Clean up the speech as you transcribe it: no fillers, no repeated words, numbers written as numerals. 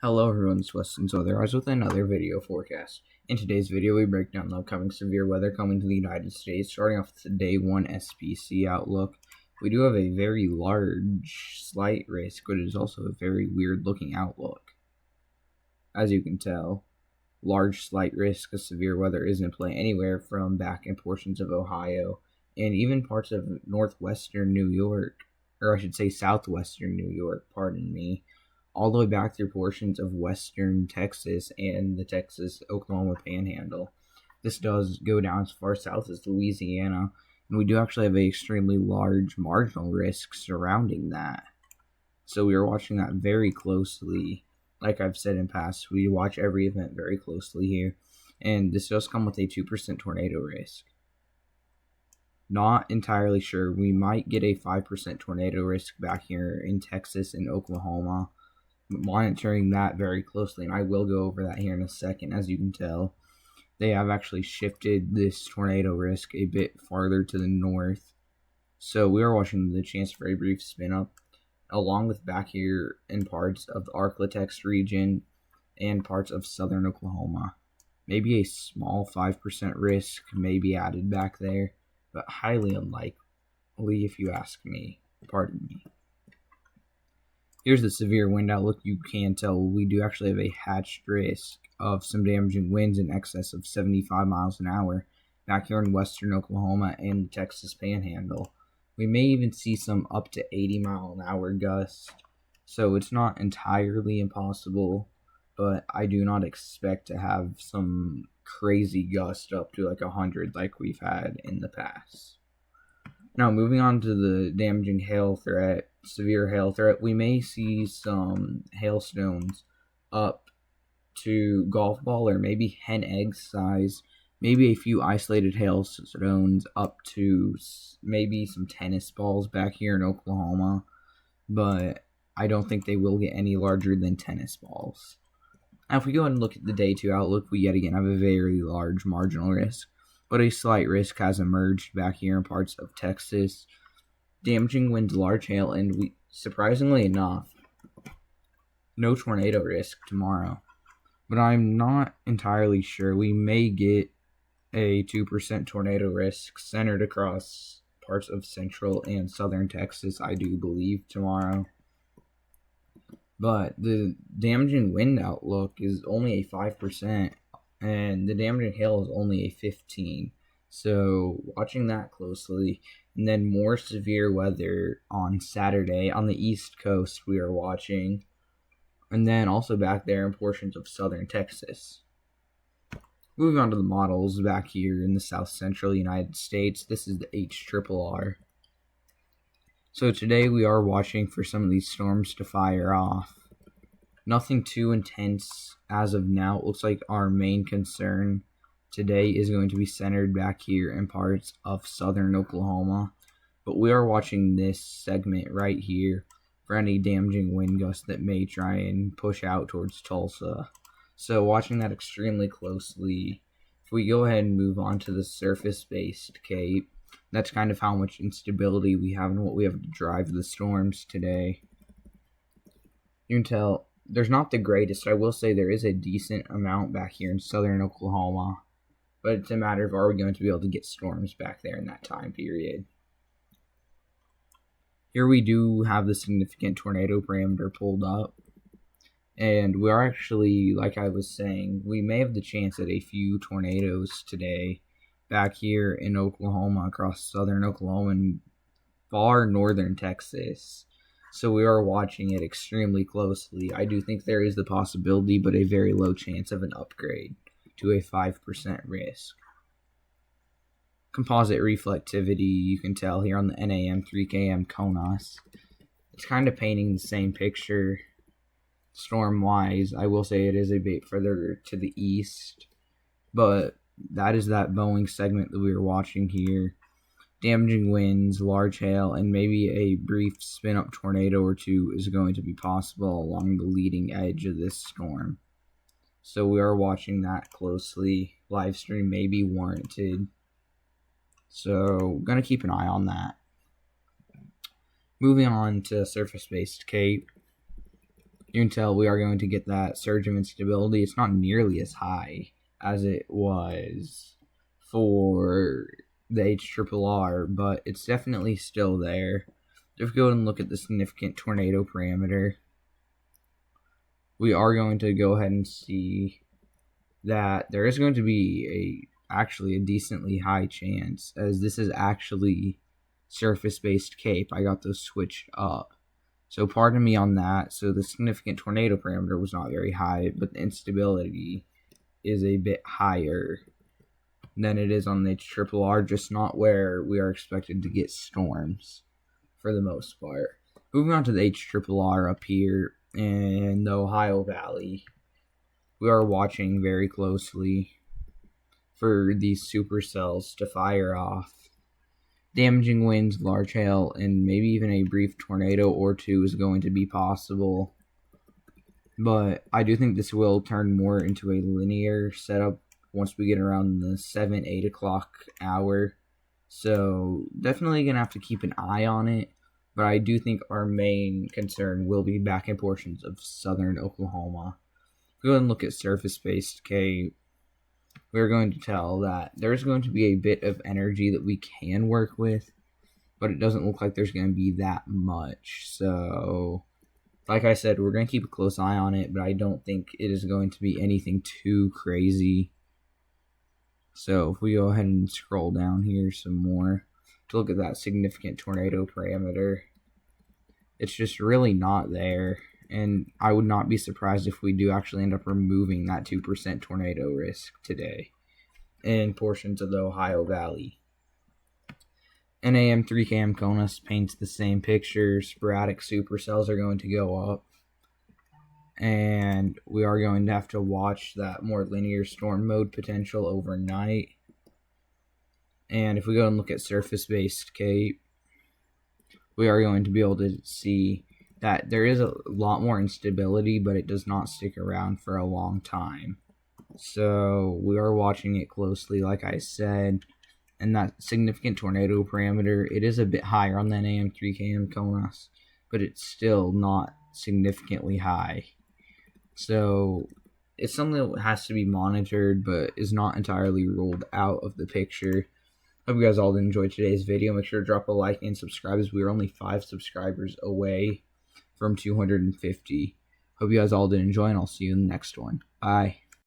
Hello everyone, it's Weston Otherwise with another video forecast. In today's video, we break down the upcoming severe weather coming to the United States, starting off with the Day 1 SPC outlook. We do have a very large, slight risk, but it is also a very weird looking outlook. As you can tell, large, slight risk of severe weather is in play anywhere from back in portions of Ohio and even parts of northwestern New York, or I should say southwestern New York, pardon me, all the way back through portions of western Texas and the Texas-Oklahoma panhandle. This does go down as far south as Louisiana, and we do actually have an extremely large marginal risk surrounding that. So we are watching that very closely. Like I've said in past, we watch every event very closely here, and this does come with a 2% tornado risk. Not entirely sure. We might get a 5% tornado risk back here in Texas and Oklahoma. Monitoring that very closely, and I will go over that here in a second. As you can tell, they have actually shifted this tornado risk a bit farther to the north, so we are watching the chance for a brief spin up, along with back here in parts of the Arklatex region and parts of southern Oklahoma. Maybe a small 5% risk may be added back there, but highly unlikely if you ask me. Pardon me. Here's the severe wind outlook. You can tell we do actually have a hatched risk of some damaging winds in excess of 75 miles an hour back here in western Oklahoma and the Texas Panhandle. We may even see some up to 80-mile-an-hour gusts, so it's not entirely impossible, but I do not expect to have some crazy gust up to like 100 like we've had in the past. Now, moving on to the damaging hail threat, severe hail threat, we may see some hailstones up to golf ball or maybe hen egg size, maybe a few isolated hailstones up to maybe some tennis balls back here in Oklahoma, but I don't think they will get any larger than tennis balls. Now, if we go ahead and look at the Day 2 outlook, we yet again have a very large marginal risk, but a slight risk has emerged back here in parts of Texas. Damaging winds, large hail, and surprisingly enough, no tornado risk tomorrow. But I'm not entirely sure. We may get a 2% tornado risk centered across parts of central and southern Texas, I do believe, tomorrow. But the damaging wind outlook is only a 5%, and the damaging hail is only a 15%. So watching that closely, and then more severe weather on Saturday on the East Coast we are watching, and then also back there in portions of southern Texas. Moving on to the models back here in the south central United States, this is the HRRR. So today we are watching for some of these storms to fire off. Nothing too intense as of now. It looks like our main concern today is going to be centered back here in parts of southern Oklahoma. But we are watching this segment right here for any damaging wind gusts that may try and push out towards Tulsa. So watching that extremely closely. If we go ahead and move on to the surface-based CAPE, that's kind of how much instability we have and what we have to drive the storms today. You can tell there's not the greatest. I will say there is a decent amount back here in southern Oklahoma, but it's a matter of are we going to be able to get storms back there in that time period. Here we do have the significant tornado parameter pulled up, and we are actually, like I was saying, we may have the chance at a few tornadoes today back here in Oklahoma, across southern Oklahoma and far northern Texas. So we are watching it extremely closely. I do think there is the possibility, but a very low chance of an upgrade to a 5% risk. Composite reflectivity, you can tell here on the NAM 3KM CONUS. It's kind of painting the same picture storm-wise. I will say it is a bit further to the east, but that is that Boeing segment that we are watching here. Damaging winds, large hail, and maybe a brief spin-up tornado or two is going to be possible along the leading edge of this storm. So we are watching that closely. Live stream may be warranted. So going to keep an eye on that. Moving on to surface-based CAPE. you can tell we are going to get that surge of instability. It's not nearly as high as it was for the HRRR, but it's definitely still there. If we go and look at the significant tornado parameter, we are going to go ahead and see that there is going to be actually a decently high chance, as this is actually surface-based CAPE. I got those switched up. So pardon me on that. So the significant tornado parameter was not very high, but the instability is a bit higher than it is on the HRRR, just not where we are expected to get storms for the most part. Moving on to the HRRR up here in the Ohio Valley, we are watching very closely for these supercells to fire off. Damaging winds, large hail, and maybe even a brief tornado or two is going to be possible. But I do think this will turn more into a linear setup once we get around the 7-8 o'clock hour. So definitely going to have to keep an eye on it. But I do think our main concern will be back in portions of southern Oklahoma. Go ahead and look at surface-based CAPE. We're going to tell that there's going to be a bit of energy that we can work with, but it doesn't look like there's going to be that much. So, like I said, we're going to keep a close eye on it, but I don't think it is going to be anything too crazy. So, if we go ahead and scroll down here some more to look at that significant tornado parameter, it's just really not there. And I would not be surprised if we do actually end up removing that 2% tornado risk today in portions of the Ohio Valley. NAM3CAM CONUS paints the same picture. Sporadic supercells are going to go up. And we are going to have to watch that more linear storm mode potential overnight. And if we go and look at surface-based CAPE, we are going to be able to see that there is a lot more instability, but it does not stick around for a long time. So we are watching it closely, like I said. And that significant tornado parameter, it is a bit higher on the NAM3CAM CONUS, but it's still not significantly high. So it's something that has to be monitored, but is not entirely ruled out of the picture. Hope you guys all enjoyed today's video. Make sure to drop a like and subscribe, as we are only 5 subscribers away from 250. Hope you guys all did enjoy, and I'll see you in the next one. Bye.